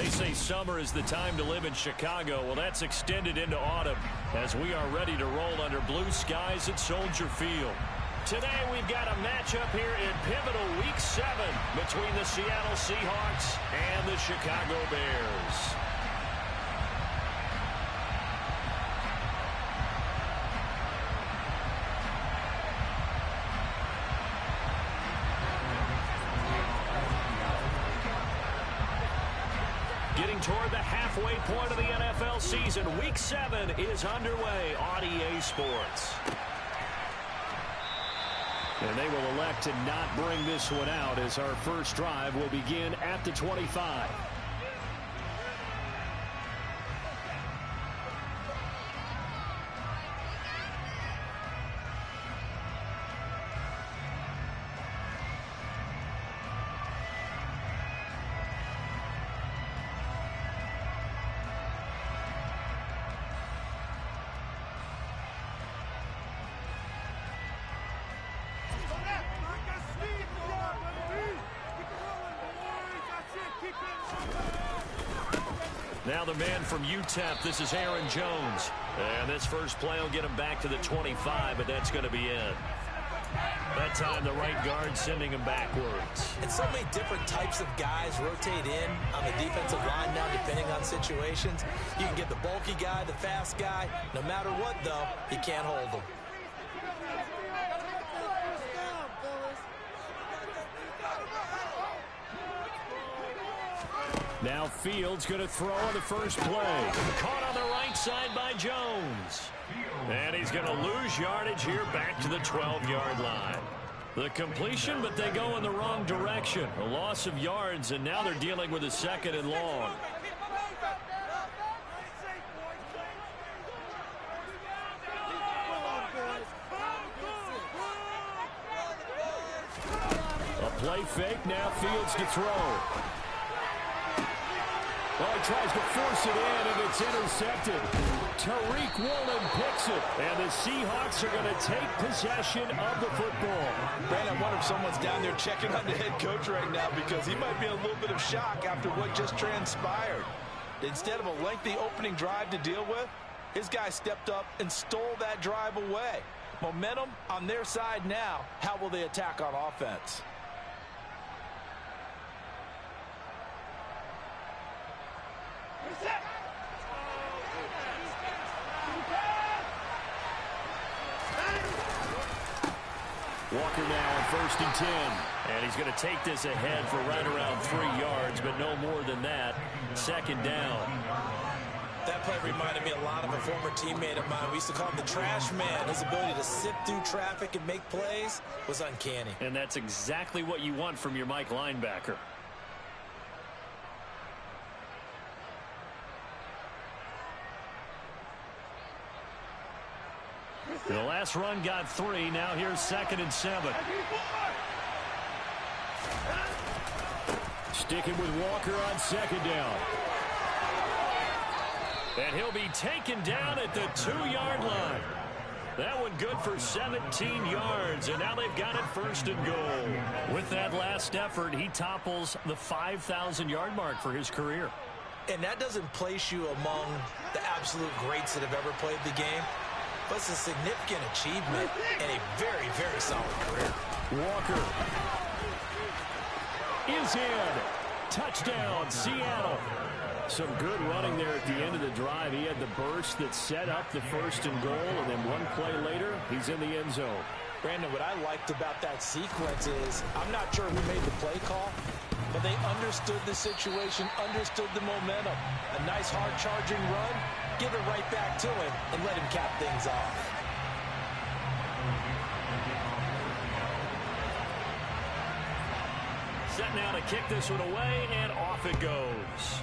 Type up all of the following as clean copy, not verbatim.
They say summer is the time to live in Chicago. Well, that's extended into autumn as we are ready to roll under blue skies at Soldier Field. Today we've got a matchup here in pivotal Week 7 between the Seattle Seahawks and the Chicago Bears. Getting toward the halfway point of the NFL season, Week 7 is underway on EA Sports. And they will elect to not bring this one out as our first drive will begin at the 25. Now the man from UTEP, this is Aaron Jones. And this first play will get him back to the 25, but that's going to be it. That time the right guard sending him backwards. And so many different types of guys rotate in on the defensive line now depending on situations. You can get the bulky guy, the fast guy. No matter what, though, you can't hold them. Now Fields going to throw on the first play. Caught on the right side by Jones. And he's going to lose yardage here back to the 12-yard line. The completion, but they go in the wrong direction. A loss of yards, and now they're dealing with a second and long. A play fake, now Fields to throw. Well, he tries to force it in, and it's intercepted. Tariq Woolen picks it, and the Seahawks are going to take possession of the football. Brandon, I wonder if someone's down there checking on the head coach right now because he might be in a little bit of shock after what just transpired. Instead of a lengthy opening drive to deal with, his guy stepped up and stole that drive away. Momentum on their side now. How will they attack on offense? Walker now on 1st and 10. And he's going to take this ahead for right around 3 yards, but no more than that. Second down. That play reminded me a lot of a former teammate of mine. We used to call him the trash man. His ability to sift through traffic and make plays was uncanny. And that's exactly what you want from your Mike linebacker. The last run got 3. Now here's 2nd and 7. Sticking with Walker on 2nd down. And he'll be taken down at the 2-yard line. That one good for 17 yards, and now they've got it 1st and goal. With that last effort, he topples the 5,000-yard mark for his career. And that doesn't place you among the absolute greats that have ever played the game. But it's a significant achievement and a very, very solid career. Walker is in. Touchdown, Seattle. Some good running there at the end of the drive. He had the burst that set up the 1st and goal, and then one play later, he's in the end zone. Brandon, what I liked about that sequence is I'm not sure who made the play call, but they understood the situation, understood the momentum. A nice hard-charging run, give it right back to him, and let him cap things off. Set now to kick this one away, and off it goes.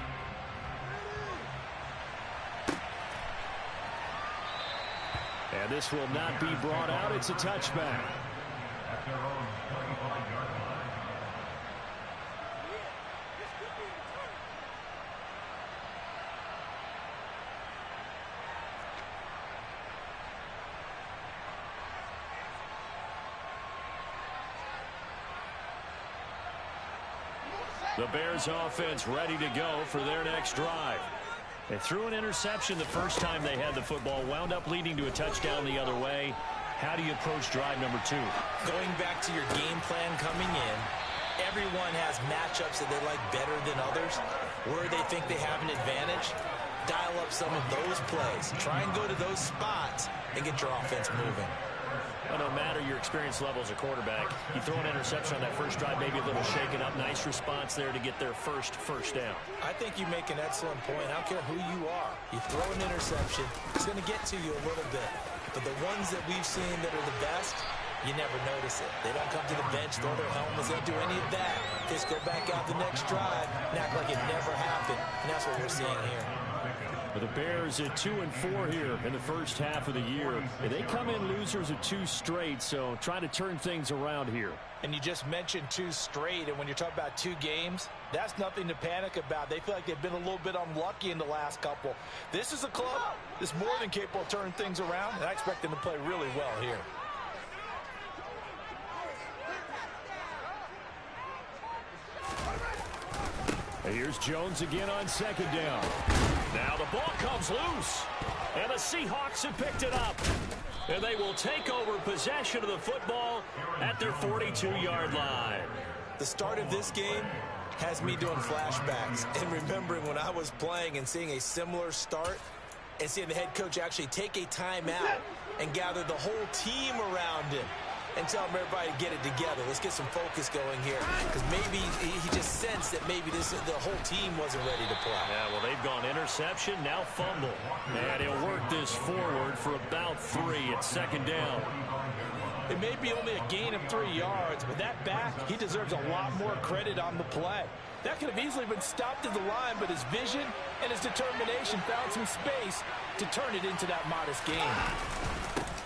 And this will not be brought out. It's a touchback. The Bears offense ready to go for their next drive. They threw an interception the first time they had the football, wound up leading to a touchdown the other way. How do you approach drive number 2? Going back to your game plan coming in, everyone has matchups that they like better than others. Where they think they have an advantage, dial up some of those plays. Try and go to those spots and get your offense moving. Well, no matter your experience level as a quarterback, you throw an interception on that first drive, maybe a little shaken up. Nice response there to get their first down. I think you make an excellent point. I don't care who you are. You throw an interception, it's going to get to you a little bit. But the ones that we've seen that are the best, you never notice it. They don't come to the bench, throw their helmets, they don't do any of that. Just go back out the next drive and act like it never happened. And that's what we're seeing here. The Bears at 2-4 here in the first half of the year. They come in losers of 2 straight, so trying to turn things around here. And you just mentioned 2 straight, and when you're talking about 2 games, that's nothing to panic about. They feel like they've been a little bit unlucky in the last couple. This is a club that's more than capable of turning things around, and I expect them to play really well here. Here's Jones again on second down. Now the ball comes loose, and the Seahawks have picked it up. And they will take over possession of the football at their 42-yard line. The start of this game has me doing flashbacks and remembering when I was playing and seeing a similar start and seeing the head coach actually take a timeout and gather the whole team around him and tell everybody to get it together. Let's get some focus going here, because maybe he just sensed that maybe the whole team wasn't ready to play. Yeah, well, they've gone interception, now fumble. And he'll work this forward for about 3 at second down. It may be only a gain of 3 yards, but that back, he deserves a lot more credit on the play. That could have easily been stopped at the line, but his vision and his determination found some space to turn it into that modest gain.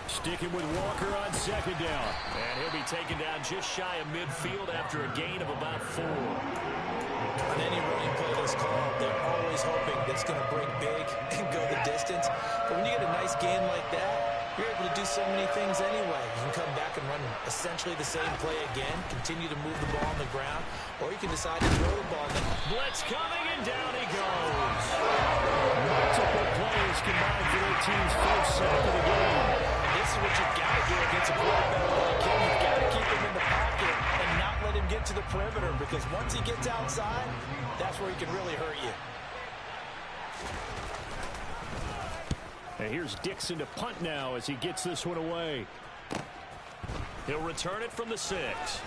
Sticking with Walker on second down. And he'll be taken down just shy of midfield after a gain of about 4. On any running play that's called, they're always hoping that it's going to break big and go the distance. But when you get a nice gain like that, you're able to do so many things anyway. You can come back and run essentially the same play again, continue to move the ball on the ground, or you can decide to throw the ball. Blitz coming, and down he goes. Multiple players combined for their team's first sack of the game. This is what you've got to do against a quarterback like him. You've got to keep him in the pocket and not let him get to the perimeter, because once he gets outside, that's where he can really hurt you. And here's Dixon to punt now as he gets this one away. He'll return it from the 6.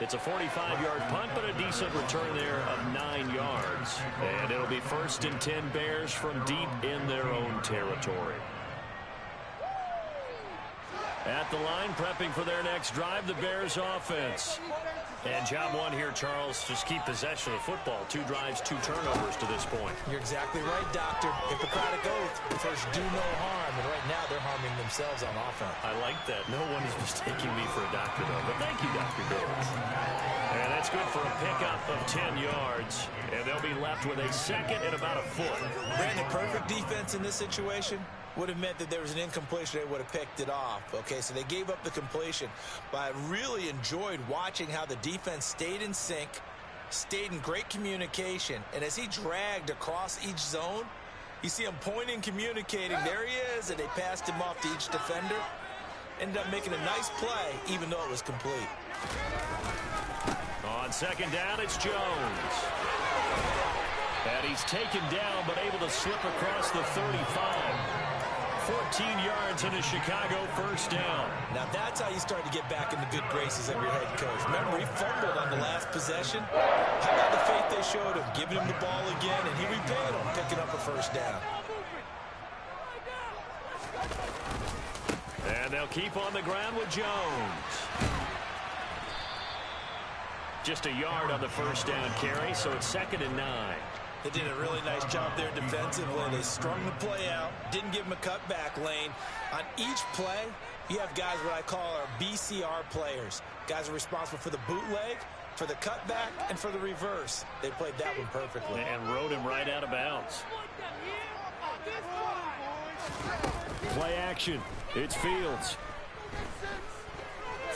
It's a 45-yard punt, but a decent return there of 9 yards. And it'll be 1st and 10 Bears from deep in their own territory. At the line, prepping for their next drive, the Bears offense. And job 1 here, Charles, just keep possession of the football. 2 drives, 2 turnovers to this point. You're exactly right, Doctor. Hippocratic oath. First, do no harm. And right now, they're harming themselves on offense. I like that. No one is mistaking me for a doctor, though. But thank you, Dr. Bills. And that's good for a pickup of 10 yards. And they'll be left with a second and about a foot. Brandon, perfect defense in this situation would have meant that there was an incompletion. They would have picked it off. Okay, so they gave up the completion. But I really enjoyed watching how the defense stayed in sync, stayed in great communication. And as he dragged across each zone, you see him pointing, communicating. There he is, and they passed him off to each defender. Ended up making a nice play, even though it was complete. On second down, it's Jones. And he's taken down, but able to slip across the 35. 14 yards in a Chicago first down. Now that's how you start to get back in the good graces of your head coach. Remember, he fumbled on the last possession. How about the faith they showed him, giving him the ball again, and he repaid him, picking up a first down. And they'll keep on the ground with Jones. Just a yard on the first down carry, so it's 2nd and 9. They did a really nice job there defensively. They strung the play out, didn't give him a cutback lane. On each play, you have guys what I call our BCR players. Guys are responsible for the bootleg, for the cutback, and for the reverse. They played that one perfectly. And rode him right out of bounds. Play action. It's Fields.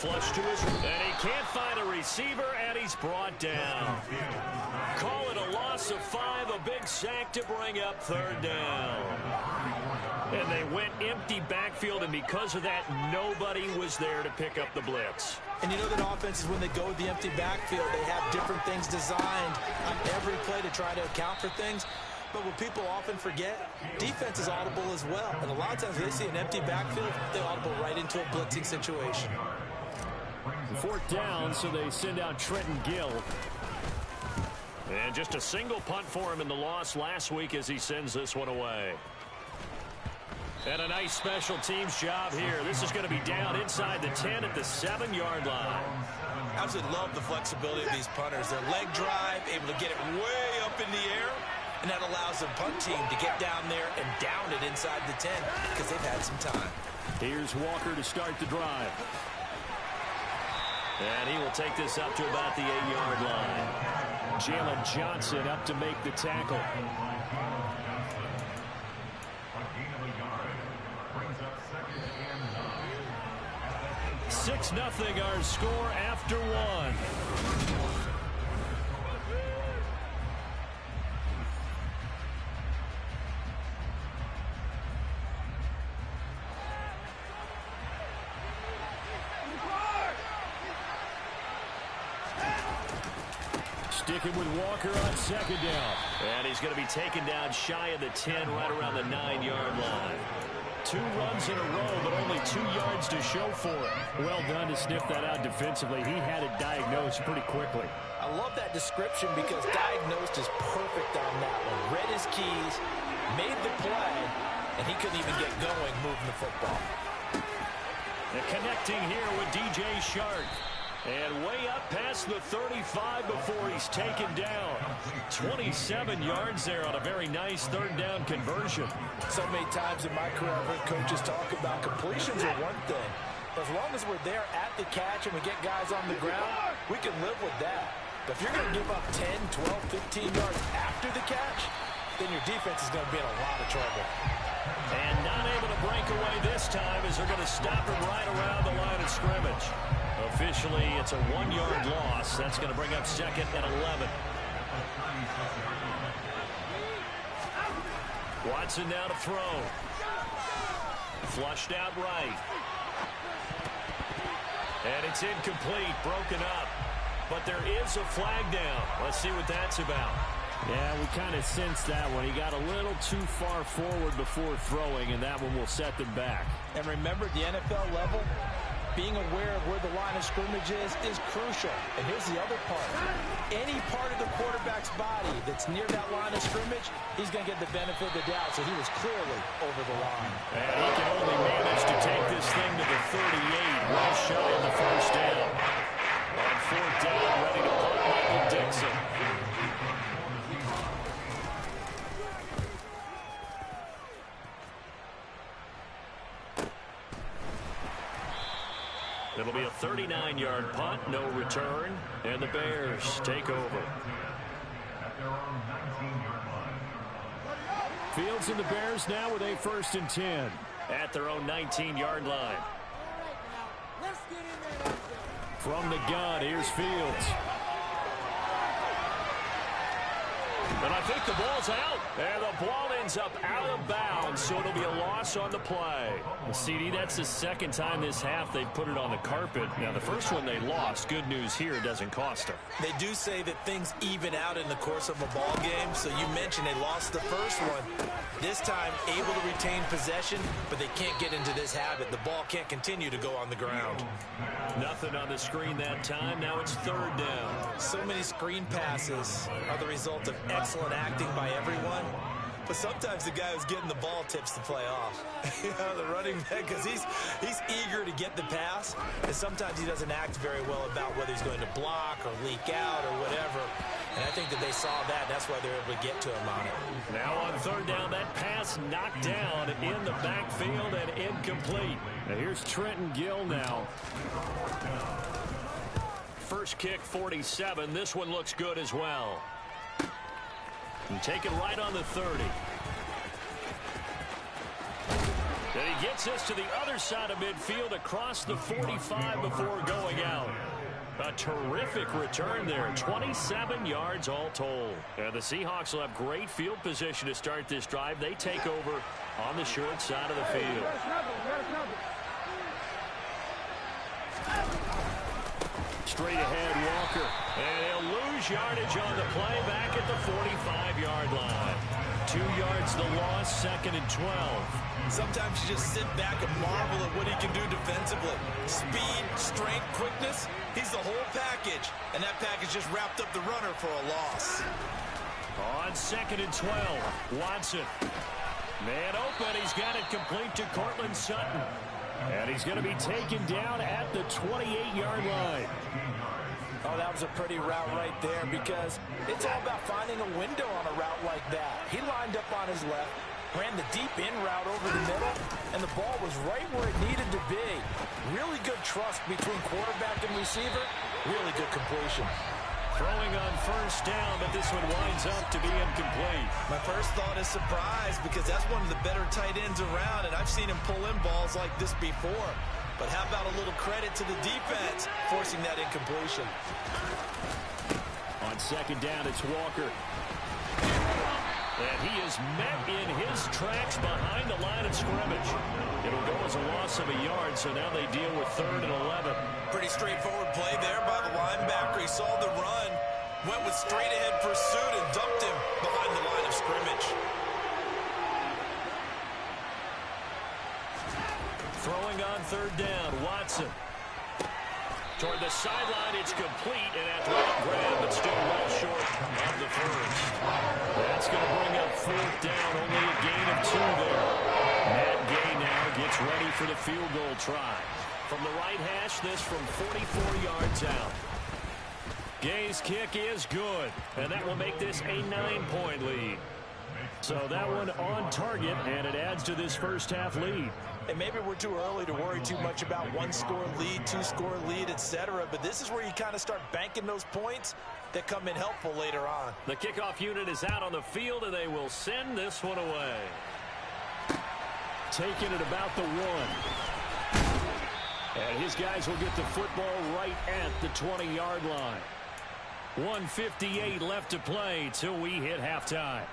flush to his, and he can't find a receiver, and he's brought down. Call it a loss of 5, a big sack to bring up third down. And they went empty backfield, and because of that, nobody was there to pick up the blitz. And you know that offenses, when they go with the empty backfield, they have different things designed on every play to try to account for things. But what people often forget, defense is audible as well. And a lot of times they see an empty backfield, they audible right into a blitzing situation. Fourth down, so they send out Trenton Gill. And just a single punt for him in the loss last week as he sends this one away. And a nice special teams job here. This is going to be down inside the 10 at the 7-yard line. Absolutely love the flexibility of these punters. Their leg drive, able to get it way up in the air. And that allows the punt team to get down there and down it inside the 10 because they've had some time. Here's Walker to start the drive. And he will take this up to about the 8-yard line. Jalen Johnson up to make the tackle. 6-0 our score after one. Sticking with Walker on second down. And he's going to be taken down shy of the 10, right around the 9-yard line. 2 runs in a row, but only 2 yards to show for it. Well done to sniff that out defensively. He had it diagnosed pretty quickly. I love that description because diagnosed is perfect on that one. Read his keys, made the play, and he couldn't even get going moving the football. And connecting here with DJ Shark. And way up past the 35 before he's taken down. 27 yards there on a very nice third down conversion. So many times in my career, I've heard coaches talk about completions are one thing. But as long as we're there at the catch and we get guys on the ground, we can live with that. But if you're going to give up 10, 12, 15 yards after the catch, then your defense is going to be in a lot of trouble. And not able to break away this time as they're going to stop him right around the line of scrimmage. Officially, it's a 1-yard loss. That's going to bring up second and 11. Watson now to throw. Flushed out right. And it's incomplete, broken up. But there is a flag down. Let's see what that's about. Yeah, we kind of sensed that one. He got a little too far forward before throwing, and that one will set them back. And remember, at the NFL level, being aware of where the line of scrimmage is crucial. And here's the other part. Any part of the quarterback's body that's near that line of scrimmage, he's going to get the benefit of the doubt. So he was clearly over the line. And he can only manage to take this thing to the 38, well shy of the first down. On fourth down, ready to punt Michael Dixon. It'll be a 39-yard punt, no return, and the Bears take over. Fields and the Bears now with a 1st and 10 at their own 19-yard line. From the gun, here's Fields. And I think the ball's out. And the ball ends up out of bounds, so it'll be a loss on the play. CD, that's the second time this half they've put it on the carpet. Now, the first one they lost. Good news here, it doesn't cost them. They do say that things even out in the course of a ball game. So you mentioned they lost the first one. This time, able to retain possession, but they can't get into this habit. The ball can't continue to go on the ground. Nothing on the screen that time. Now it's third down. So many screen passes are the result of excellent acting by everyone. But sometimes the guy who's getting the ball tips the play off. You know, the running back, because he's eager to get the pass, and sometimes he doesn't act very well about whether he's going to block or leak out or whatever. And I think that they saw that. That's why they're able to get to him on it. Now on third down, that pass knocked down in the backfield and incomplete. Now here's Trenton Gill now. First kick, 47. This one looks good as well. And take it right on the 30. And he gets this to the other side of midfield across the 45 before going out. A terrific return there. 27 yards all told. And the Seahawks will have great field position to start this drive. They take over on the short side of the field. Straight ahead, Walker. And he'll lose yardage on the play back at the 45-yard line. 2 yards the loss, 2nd and 12. Sometimes you just sit back and marvel at what he can do defensively. Speed, strength, quickness, he's the whole package. And that package just wrapped up the runner for a loss. On 2nd and 12, Watson. Man open, he's got it complete to Cortland Sutton. And he's going to be taken down at the 28-yard line. Oh, that was a pretty route right there because it's all about finding a window on a route like that. He lined up on his left, ran the deep in route over the middle, and the ball was right where it needed to be. Really good trust between quarterback and receiver. Really good completion. Throwing on first down, but this one winds up to be incomplete. My first thought is surprise because that's one of the better tight ends around, and I've seen him pull in balls like this before. But how about a little credit to the defense forcing that incompletion? On 2nd down, it's Walker. And he is met in his tracks behind the line of scrimmage. It'll go as a loss of a yard, so now they deal with 3rd and 11. Pretty straightforward play there by the linebacker. He saw the run, went with straight-ahead pursuit, and dumped him behind the line of scrimmage. Throwing on 3rd down, Watson. Toward the sideline, it's complete, and athletic grab, but still well short of the first. That's going to bring up 4th down, only a gain of 2 there. Matt Gay now gets ready for the field goal try. From the right hash, this from 44 yards out. Gay's kick is good, and that will make this a 9-point lead. So that one on target, and it adds to this first half lead. And maybe we're too early to worry too much about 1-score lead, 2-score lead, etc. But this is where you kind of start banking those points that come in helpful later on. The kickoff unit is out on the field, and they will send this one away. Taking it about the 1. And his guys will get the football right at the 20-yard line. 1:58 left to play till we hit halftime.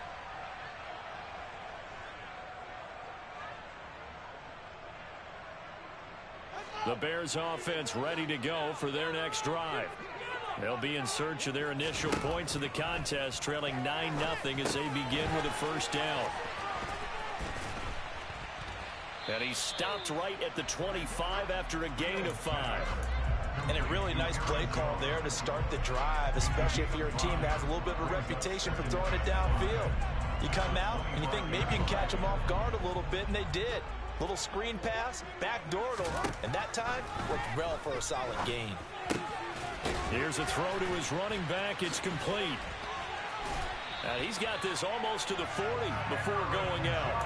The Bears offense ready to go for their next drive. They'll be in search of their initial points of the contest, trailing 9-0 as they begin with a first down. And he stopped right at the 25 after a gain of 5. And a really nice play call there to start the drive, especially if you're a team that has a little bit of a reputation for throwing it downfield. You come out and you think maybe you can catch them off guard a little bit, and they did. Little screen pass, backdoored them, and that time worked well for a solid gain. Here's a throw to his running back. It's complete. And he's got this almost to the 40 before going out.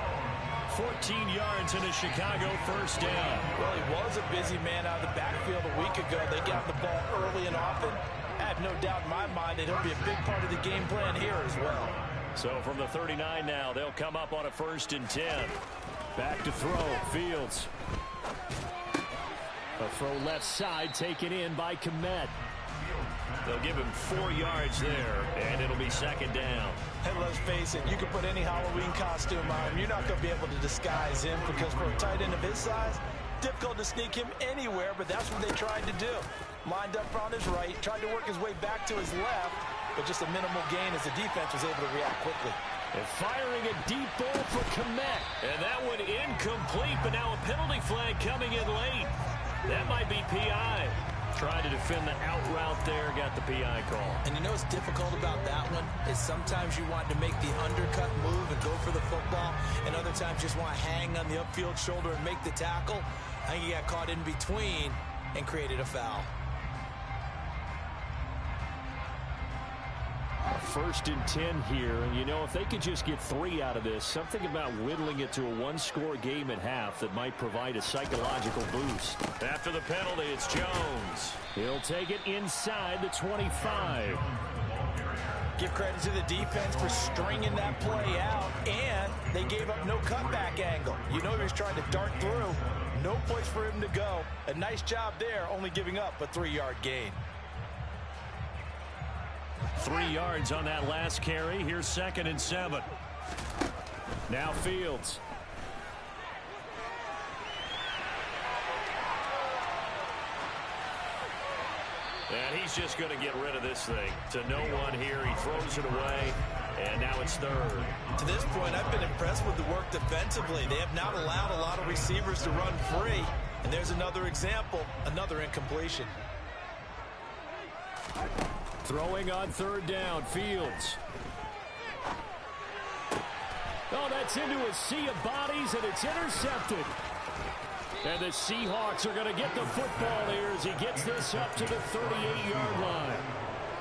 14 yards in a Chicago first down. Well, he was a busy man out of the backfield a week ago. They got the ball early and often. I have no doubt in my mind that he'll be a big part of the game plan here as well. So from the 39 now, they'll come up on a 1st and 10. Back to throw, Fields. A throw left side taken in by Kmet. They'll give him 4 yards there, and it'll be 2nd down. And let's face it, you can put any Halloween costume on. You're not going to be able to disguise him because for a tight end of his size, difficult to sneak him anywhere, but that's what they tried to do. Lined up on his right, tried to work his way back to his left, but just a minimal gain as the defense was able to react quickly. And firing a deep ball for Kmet. And that one incomplete, but now a penalty flag coming in late. That might be PI. Tried to defend the out route there, got the PI call. And you know what's difficult about that one is sometimes you want to make the undercut move and go for the football, and other times you just want to hang on the upfield shoulder and make the tackle. I think he got caught in between and created a foul. 1st and 10 here, and you know, if they could just get 3 out of this, something about whittling it to a 1-score game at half that might provide a psychological boost. After the penalty, it's Jones. He'll take it inside the 25. Give credit to the defense for stringing that play out, and they gave up no cutback angle. You know he was trying to dart through. No place for him to go. A nice job there, only giving up a 3-yard gain. 3 yards on that last carry. Here's 2nd and 7. Now Fields. And he's just going to get rid of this thing. To no one here. He throws it away. And now it's 3rd. To this point, I've been impressed with the work defensively. They have not allowed a lot of receivers to run free. And there's another example, another incompletion. Throwing on 3rd down, Fields. Oh, that's into a sea of bodies, and it's intercepted. And the Seahawks are going to get the football here as he gets this up to the 38-yard line.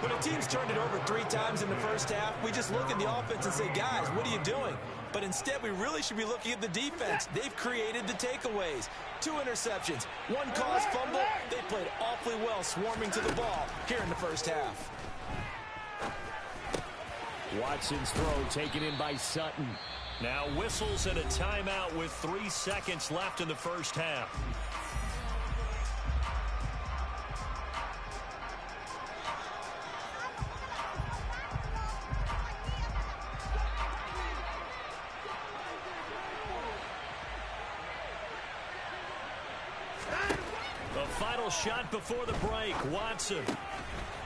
When a team's turned it over 3 times in the first half, we just look at the offense and say, guys, what are you doing? But instead, we really should be looking at the defense. They've created the takeaways. 2 interceptions, 1 caused fumble. They played awfully well swarming to the ball here in the first half. Watson's throw taken in by Sutton. Now whistles and a timeout with 3 seconds left in the first half. The final shot before the break, Watson.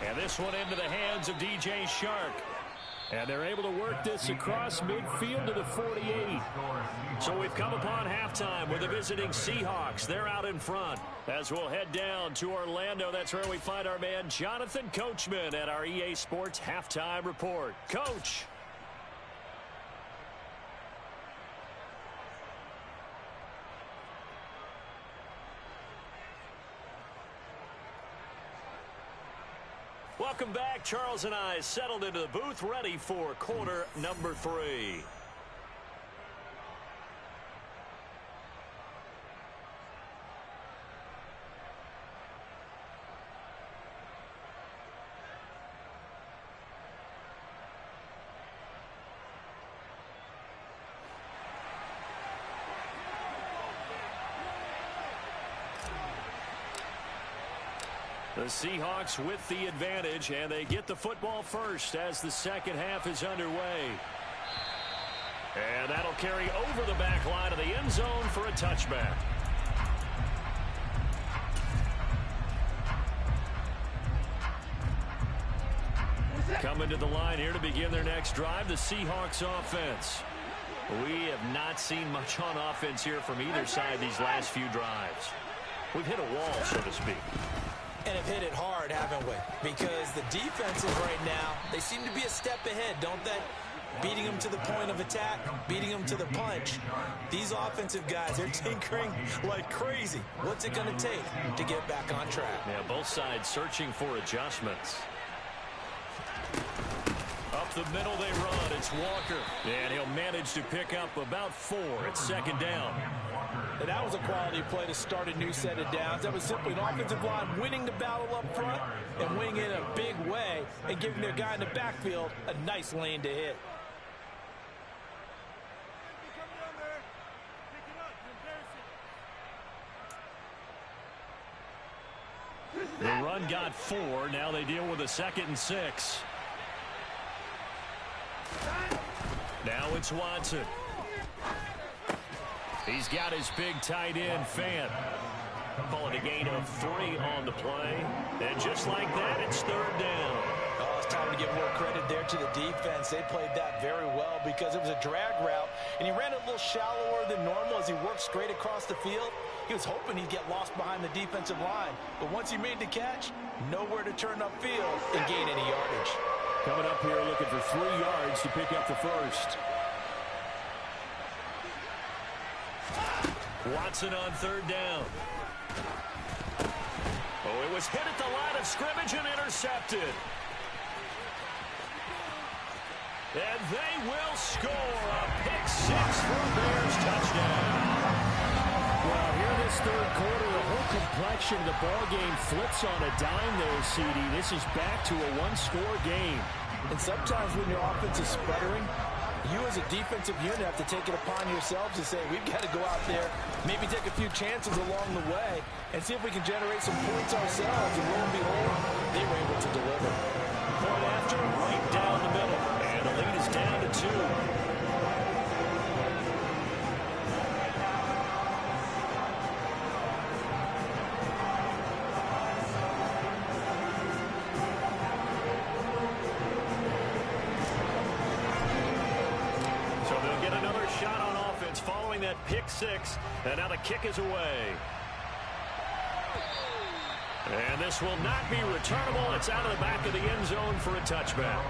And this one into the hands of DJ Shark. And they're able to work this across midfield to the 48. So we've come upon halftime with the visiting Seahawks. They're out in front. As we'll head down to Orlando, that's where we find our man Jonathan Coachman at our EA Sports Halftime Report. Coach. Welcome back. Charles and I settled into the booth, ready for quarter number 3. The Seahawks with the advantage, and they get the football first as the second half is underway. And that'll carry over the back line of the end zone for a touchback. Coming to the line here to begin their next drive, the Seahawks offense. We have not seen much on offense here from either side these last few drives. We've hit a wall, so to speak. And have hit it hard, haven't we? Because the defenses right now, they seem to be a step ahead, don't they? Beating them to the point of attack, beating them to the punch. These offensive guys, they're tinkering like crazy. What's it going to take to get back on track? Yeah, both sides searching for adjustments. Up the middle they run. It's Walker. And he'll manage to pick up about 4 at second down. And that was a quality play to start a new set of downs. That was simply an offensive line winning the battle up front and winning it in a big way and giving their guy in the backfield a nice lane to hit. The run got 4. Now they deal with a 2nd and 6. Now it's Watson. He's got his big tight end, Fant. Calling a gain of 3 on the play. And just like that, it's 3rd down. Oh, it's time to give more credit there to the defense. They played that very well because it was a drag route, and he ran a little shallower than normal as he worked straight across the field. He was hoping he'd get lost behind the defensive line. But once he made the catch, nowhere to turn upfield and gain any yardage. Coming up here looking for 3 yards to pick up the first. Watson on 3rd down. Oh, it was hit at the line of scrimmage and intercepted. And they will score a pick-6 for a Bears touchdown. Well, here this 3rd quarter, the whole complexion of the ball game flips on a dime there, CD. This is back to a 1-score game. And sometimes when your offense is sputtering, you as a defensive unit have to take it upon yourselves to say, we've got to go out there, maybe take a few chances along the way, and see if we can generate some points ourselves. And lo and behold, they were able to deliver. Point after, right down the middle. And the lead is down to 2. Following that pick six, and now the kick is away. And this will not be returnable. It's out of the back of the end zone for a touchback.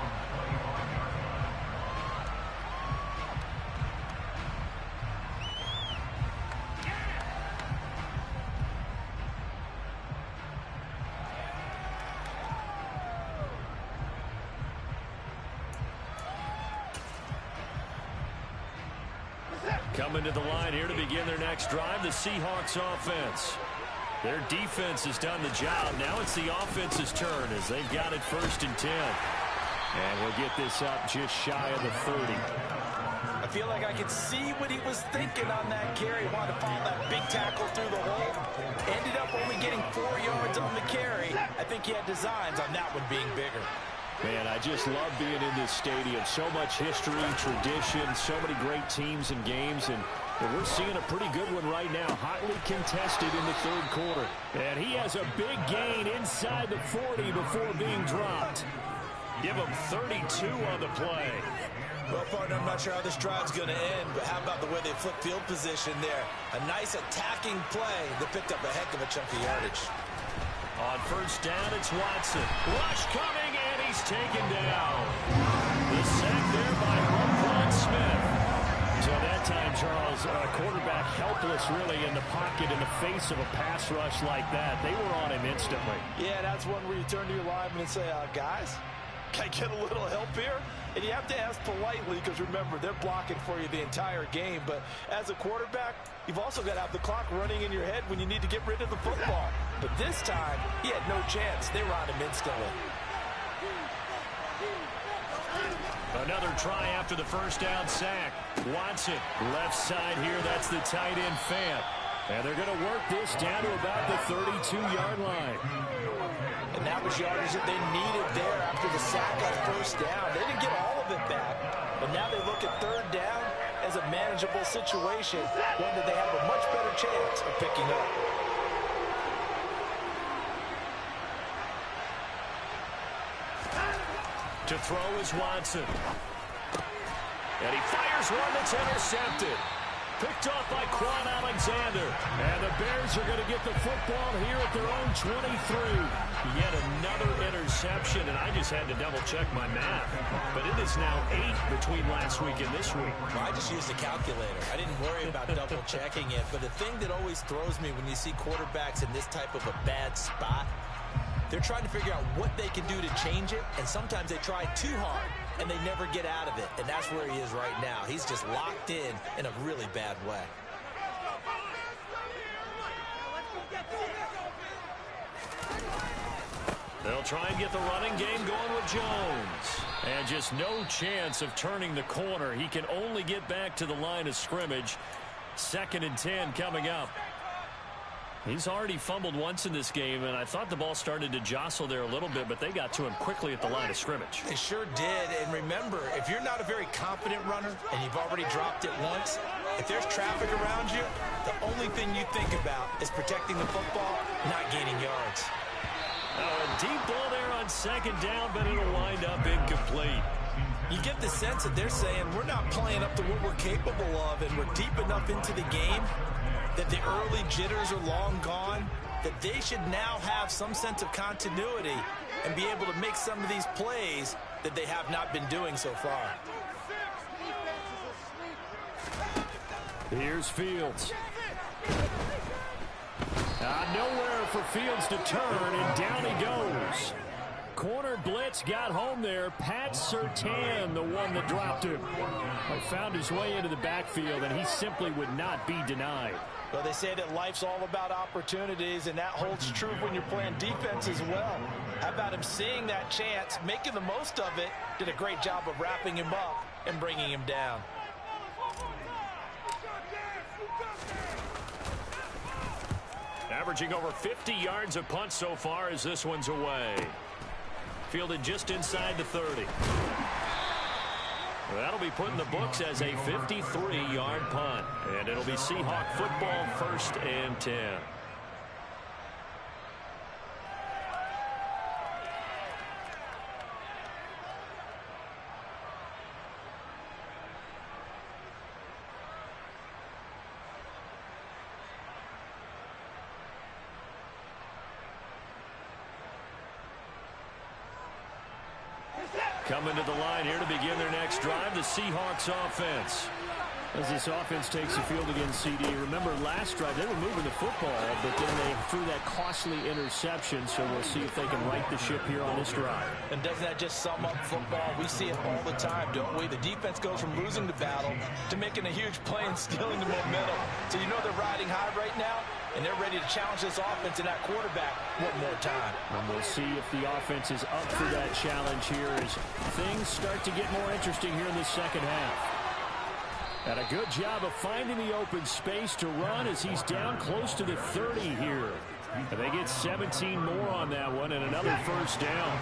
Coming to the line here to begin their next drive, the Seahawks offense. Their defense has done the job. Now it's the offense's turn as they've got it 1st and 10. And we'll get this up just shy of the 30. I feel like I could see what he was thinking on that carry. Wanted to follow that big tackle through the hole. Ended up only getting 4 yards on the carry. I think he had designs on that one being bigger. Man, I just love being in this stadium. So much history, tradition, so many great teams and games. And we're seeing a pretty good one right now. Hotly contested in the 3rd quarter. And he has a big gain inside the 40 before being dropped. Give him 32 on the play. Well, partner, I'm not sure how this drive's going to end, but how about the way they flip field position there? A nice attacking play that picked up a heck of a chunk of yardage. On 1st down, it's Watson. Rush coming, and he's taken down. The sack there by Roquan Smith. So that time, Charles, quarterback helpless really in the pocket in the face of a pass rush like that. They were on him instantly. Yeah, that's one where you turn to your lineman and say, guys, can I get a little help here? And you have to ask politely because, remember, they're blocking for you the entire game. But as a quarterback, you've also got to have the clock running in your head when you need to get rid of the football. But this time, he had no chance. They were on him instantly. Another try after the 1st down sack. Watson, left side here. That's the tight end Fant. And they're going to work this down to about the 32-yard line. And that was yardage that they needed there after the sack on 1st down. They didn't get all of it back. But now they look at 3rd down as a manageable situation, one that they have a much better chance of picking up. To throw is Watson. And he fires one that's intercepted. Picked off by Quan Alexander. And the Bears are going to get the football here at their own 23. Yet another interception, and I just had to double-check my math. But it is now 8 between last week and this week. Well, I just used a calculator. I didn't worry about double-checking it. But the thing that always throws me when you see quarterbacks in this type of a bad spot, they're trying to figure out what they can do to change it, and sometimes they try too hard, and they never get out of it. And that's where he is right now. He's just locked in a really bad way. They'll try and get the running game going with Jones. And just no chance of turning the corner. He can only get back to the line of scrimmage. 2nd and 10 coming up. He's already fumbled once in this game, and I thought the ball started to jostle there a little bit, but they got to him quickly at the line of scrimmage. They sure did, and remember, if you're not a very confident runner and you've already dropped it once, if there's traffic around you, the only thing you think about is protecting the football, not gaining yards. A deep ball there on 2nd down, but it'll wind up incomplete. You get the sense that they're saying we're not playing up to what we're capable of, and we're deep enough into the game that the early jitters are long gone, that they should now have some sense of continuity and be able to make some of these plays that they have not been doing so far. Here's Fields. Nowhere for Fields to turn, and down he goes. corner blitz got home there. Pat Surtain, the one that dropped him. Found his way into the backfield, and he simply would not be denied. Well, they say that life's all about opportunities, and that holds true when you're playing defense as well. How about him seeing that chance, making the most of it, did a great job of wrapping him up and bringing him down. Averaging over 50 yards a punt so far as this one's away. Fielded just inside the 30. That'll be put in the books as a 53-yard punt. And it'll be Seahawk football, 1st and 10. Coming to the line here to begin their next drive, the Seahawks offense. As this offense takes the field against CD, remember last drive they were moving the football, but then they threw that costly interception, so we'll see if they can right the ship here on this drive. And doesn't that just sum up football? We see it all the time, don't we? The defense goes from losing the battle to making a huge play and stealing the momentum. So you know they're riding high right now, and they're ready to challenge this offense and that quarterback one more time. And we'll see if the offense is up for that challenge here as things start to get more interesting here in the second half. And a good job of finding the open space to run as he's down close to the 30 here. And they get 17 more on that one and another first down.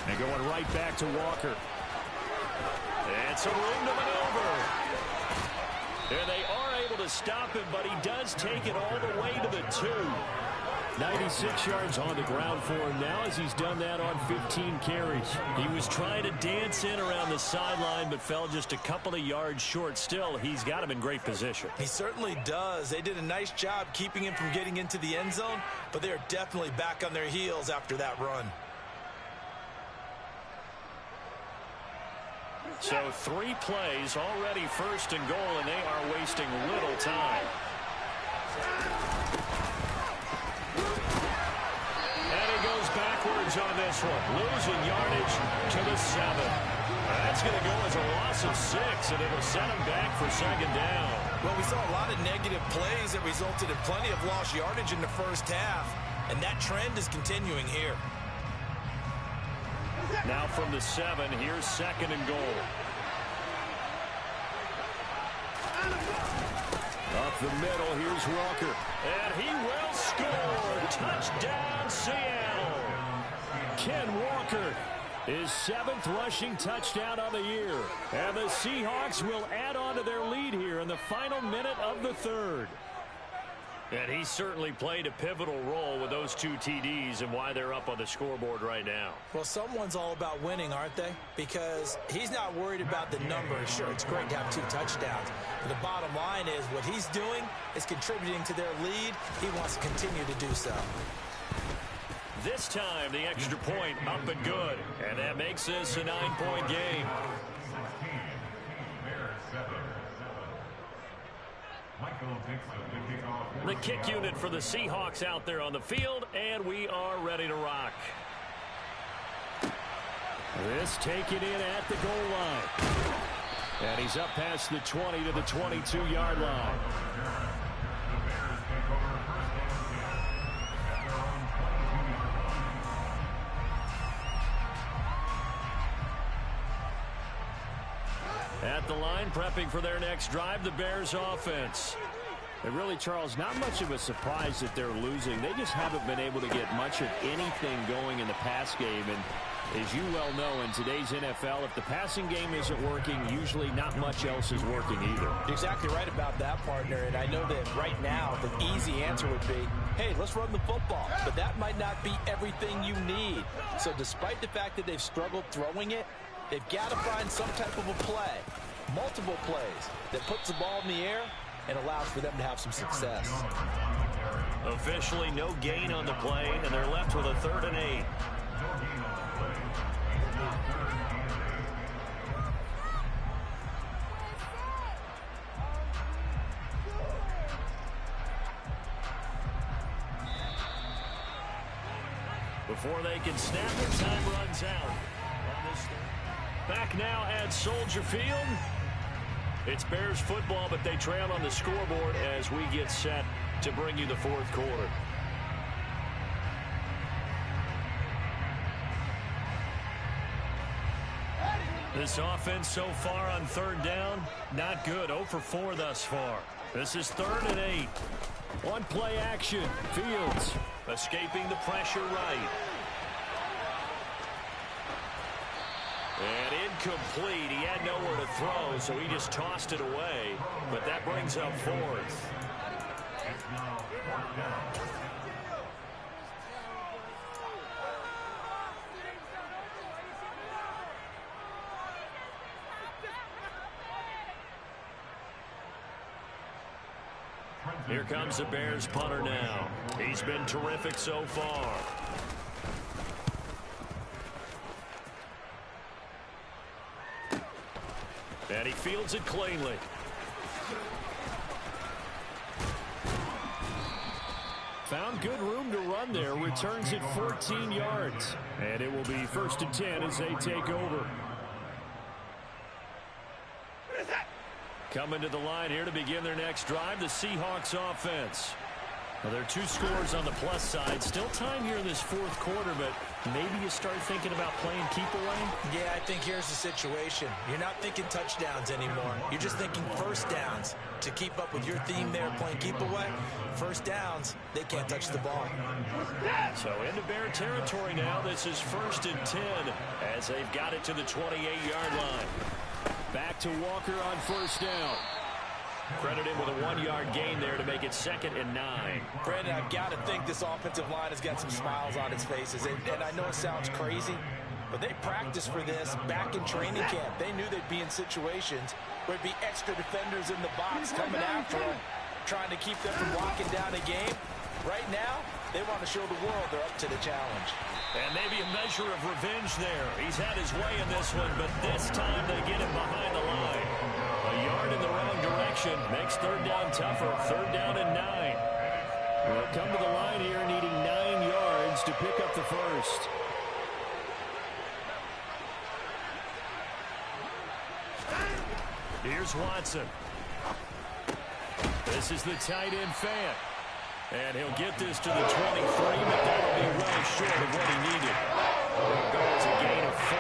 And going right back to Walker. And some room to maneuver. And they are able to stop him, but he does take it all the way to the 2. 96 yards on the ground for him now as he's done that on 15 carries. He was trying to dance in around the sideline, but fell just a couple of yards short. Still, he's got him in great position. He certainly does. They did a nice job keeping him from getting into the end zone, but they're definitely back on their heels after that run. So 3 plays, already 1st and goal, and they are wasting little time. And he goes backwards on this one, losing yardage to the 7. That's going to go as a loss of 6, and it'll set him back for 2nd down. Well, we saw a lot of negative plays that resulted in plenty of lost yardage in the first half, and that trend is continuing here. Now from the 7, here's 2nd and goal. Up the middle, here's Walker. And he will score. Touchdown, Seattle. Ken Walker, his 7th rushing touchdown of the year. And the Seahawks will add on to their lead here in the final minute of the 3rd. And he certainly played a pivotal role with those 2 TDs and why they're up on the scoreboard right now. Well, someone's all about winning, aren't they? Because he's not worried about the numbers. Sure, it's great to have 2 touchdowns. But the bottom line is what he's doing is contributing to their lead. He wants to continue to do so. This time, the extra point up and good. And that makes this a 9-point game. The kick unit for the Seahawks out there on the field, and we are ready to rock. This taken in at the goal line. And he's up past the 20 to the 22-yard line. At the line, prepping for their next drive, the Bears offense. And really, Charles, not much of a surprise that they're losing. They just haven't been able to get much of anything going in the pass game. And as you well know, in today's NFL, if the passing game isn't working, usually not much else is working either. You're exactly right about that, partner. And I know that right now the easy answer would be, hey, let's run the football. But that might not be everything you need. So despite the fact that they've struggled throwing it, they've got to find some type of a play, multiple plays, that puts the ball in the air and allows for them to have some success. Officially no gain on the play, and they're left with a 3rd and 8. before they can snap. Their time runs out. Back now at Soldier Field. It's Bears football, but they trail on the scoreboard as we get set to bring you the fourth quarter. This offense so far on third down, not good. 0 for 4 thus far. This is 3rd and 8. One play action. Fields escaping the pressure right. And incomplete. He had nowhere to throw, so he just tossed it away. But that brings up 4th. Here comes the Bears punter now. He's been terrific so far. And he fields it cleanly. Found good room to run there. Returns it 14 yards. And it will be 1st and 10 as they take over. Coming to the line here to begin their next drive, the Seahawks offense. Well, there are 2 scores on the plus side. Still time here in this 4th quarter, but maybe you start thinking about playing keep away? Yeah, I think here's the situation. You're not thinking touchdowns anymore. You're just thinking first downs. To keep up with your theme there, playing keep away, first downs, they can't touch the ball. So into Bear territory now. This is 1st and 10 as they've got it to the 28-yard line. Back to Walker on 1st down. Credit him with a 1-yard gain there to make it 2nd and 9. Brandon, I've got to think this offensive line has got some smiles on its faces. And I know it sounds crazy, but they practiced for this back in training camp. They knew they'd be in situations where there'd be extra defenders in the box coming after them, trying to keep them from locking down a game. Right now, they want to show the world they're up to the challenge. And maybe a measure of revenge there. He's had his way in this one, but this time they get him behind the line. A yard in the wrong direction makes 3rd down tougher. 3rd down and 9. They'll come to the line here needing 9 yards to pick up the first. Here's Watson. This is the tight end Fant. And he'll get this to the 23, but that'll be well short of what he needed. There goes a gain of 4.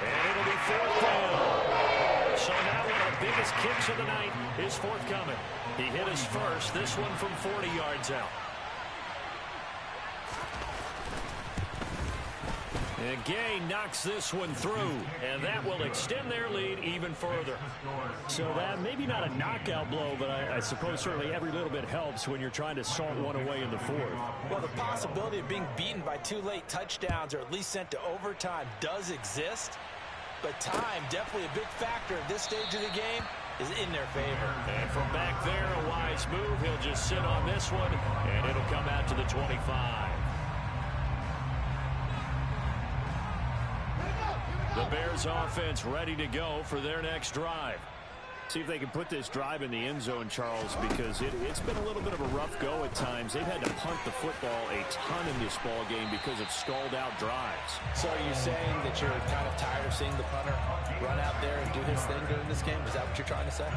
And it'll be 4th down. So now one of the biggest kicks of the night is forthcoming. He hit his first, this one from 40 yards out. And Gay knocks this one through, and that will extend their lead even further. So that maybe not a knockout blow, but I suppose certainly every little bit helps when you're trying to salt one away in the 4th. Well, the possibility of being beaten by 2 late touchdowns or at least sent to overtime does exist, but time, definitely a big factor at this stage of the game, is in their favor. And from back there, a wise move. He'll just sit on this one, and it'll come out to the 25. The Bears offense ready to go for their next drive. See if they can put this drive in the end zone, Charles, because it's been a little bit of a rough go at times. They've had to punt the football a ton in this ball game because of stalled out drives. So are you saying that you're kind of tired of seeing the punter run out there and do his thing during this game? Is that what you're trying to say?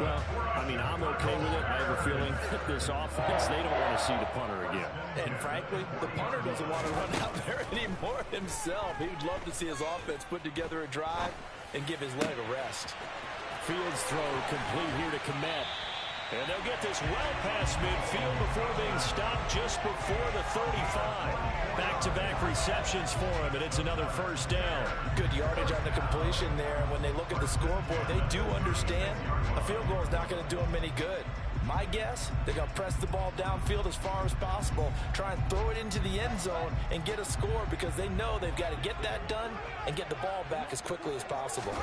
Well, I mean, I'm okay with it. I have a feeling that this offense, they don't want to see the punter again. And frankly, the punter doesn't want to run out there anymore himself. He would love to see his offense put together a drive and give his leg a rest. Fields throw complete here to Kmet. And they'll get this well past midfield before being stopped just before the 35. Back-to-back receptions for him, and it's another 1st down. Good yardage on the completion there. And when they look at the scoreboard, they do understand a field goal is not going to do them any good. My guess, they're going to press the ball downfield as far as possible, try and throw it into the end zone and get a score because they know they've got to get that done and get the ball back as quickly as possible.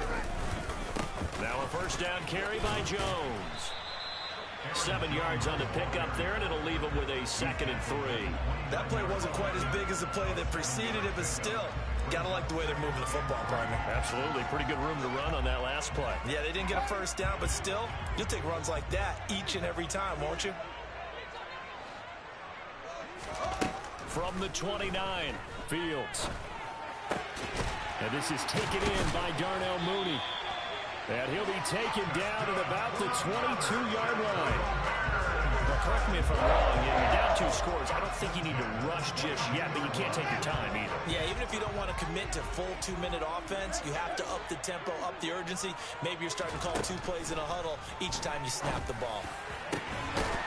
Now a 1st down carry by Jones. 7 yards on the pickup there, and it'll leave him with a 2nd and 3. That play wasn't quite as big as the play that preceded it, but still, gotta like the way they're moving the football, partner. Absolutely. Pretty good room to run on that last play. Yeah, they didn't get a 1st down, but still, you'll take runs like that each and every time, won't you? From the 29, Fields. And this is taken in by Darnell Mooney. And he'll be taken down at about the 22-yard line. Well, correct me if I'm wrong. You're down 2 scores. I don't think you need to rush just yet, but you can't take your time either. Yeah, even if you don't want to commit to full 2-minute offense, you have to up the tempo, up the urgency. Maybe you're starting to call 2 plays in a huddle each time you snap the ball.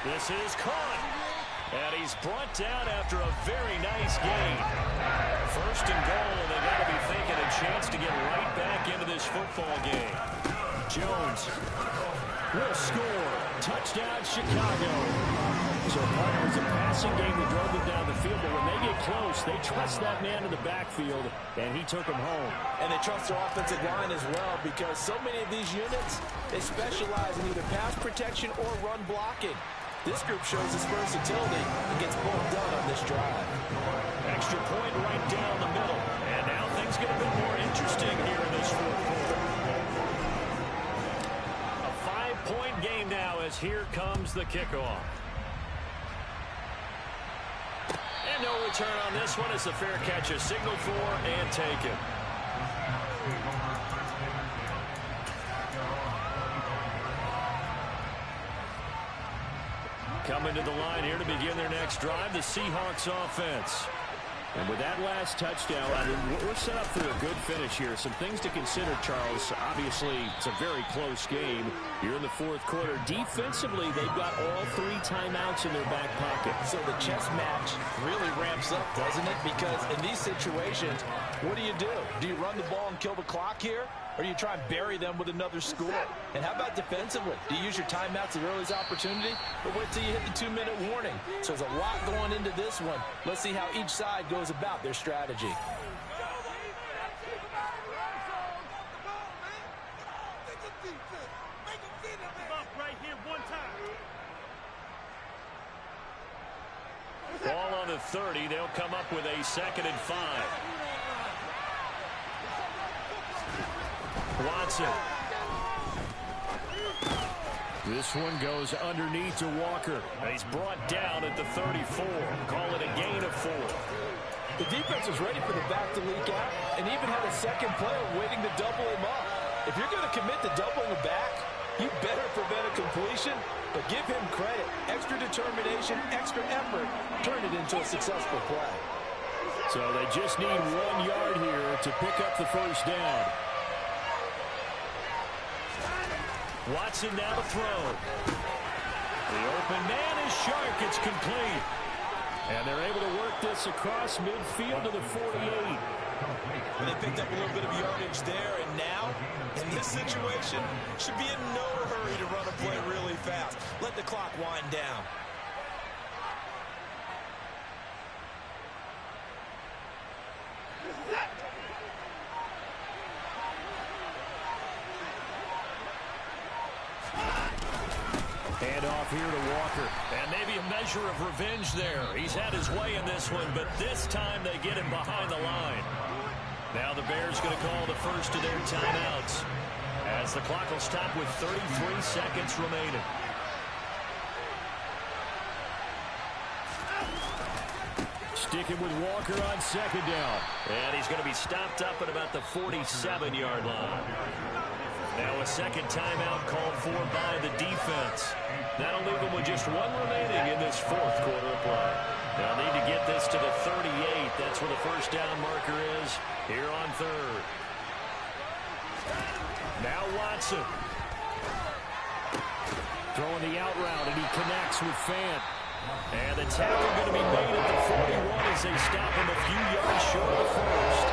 This is caught. And he's brought down after a very nice gain. First and goal, and they got to be thinking a chance to get right back into this football game. Jones will score. Touchdown, Chicago. So part of it was a passing game that drove them down the field, but when they get close, they trust that man in the backfield, and he took them home. And they trust their offensive line as well, because so many of these units, they specialize in either pass protection or run blocking. This group shows its versatility and gets both done on this drive. Extra point right down the middle. And now things get a bit more interesting here in this fourth quarter. A 5-point game now as here comes the kickoff. And no return on this one. It's a fair catch, a signal for and taken. Coming to the line here to begin their next drive, the Seahawks offense. And with that last touchdown, I mean, we're set up for a good finish here. Some things to consider, Charles. Obviously, it's a very close game. You're in the fourth quarter. Defensively, they've got all 3 timeouts in their back pocket. So the chess match really ramps up, doesn't it? Because in these situations, what do? Do you run the ball and kill the clock here? Or do you try and bury them with another score? And how about defensively? Do you use your timeouts at earliest opportunity? Or wait till you hit the 2-minute warning? So there's a lot going into this one. Let's see how each side goes about their strategy. Ball on the 30. They'll come up with a 2nd and 5. Watson. This one goes underneath to Walker. He's brought down at the 34. Call it a gain of 4. The defense was ready for the back to leak out and even had a second player waiting to double him up. If you're going to commit to doubling a back, you better prevent a completion, but give him credit. Extra determination, extra effort, turn it into a successful play. So they just need 1 yard here to pick up the first down. Watson now to throw. The open man is Shark. It's complete. And they're able to work this across midfield to the 48. They picked up a little bit of yardage there, and now, in this situation, should be in no hurry to run a play really fast. Let the clock wind down. Hand off here to Walker. And maybe a measure of revenge there. He's had his way in this one, but this time they get him behind the line. Now the Bears going to call the first of their timeouts, as the clock will stop with 33 seconds remaining. Sticking with Walker on 2nd down. And he's going to be stopped up at about the 47-yard line. Now a second timeout called for by the defense. That'll leave them with just 1 remaining in this fourth quarter of play. They'll need to get this to the 38. That's where the first down marker is here on 3rd. Now Watson. Throwing the out route, and he connects with Fant. And the tackle going to be made at the 41 as they stop him a few yards short of the first.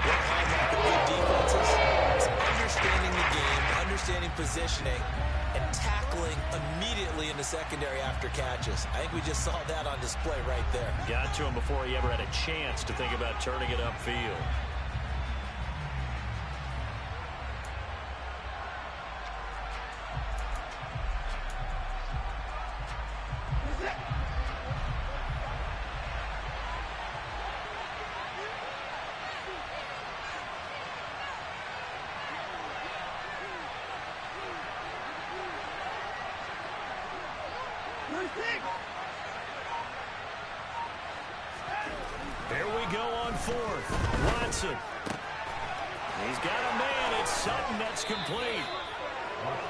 What hallmark of good defenses is understanding the game, understanding positioning, and tackling immediately in the secondary after catches. I think we just saw that on display right there. Got to him before he ever had a chance to think about turning it upfield. Here we 4th. Watson. He's got a man. It's Sutton. That's complete.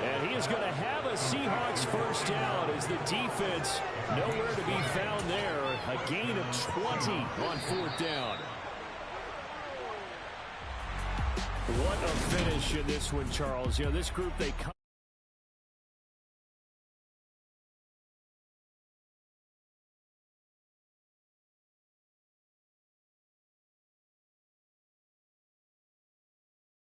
And he is going to have a Seahawks first down as the defense nowhere to be found there. A gain of 20 on 4th down. What a finish in this one, Charles. You know, this group, they come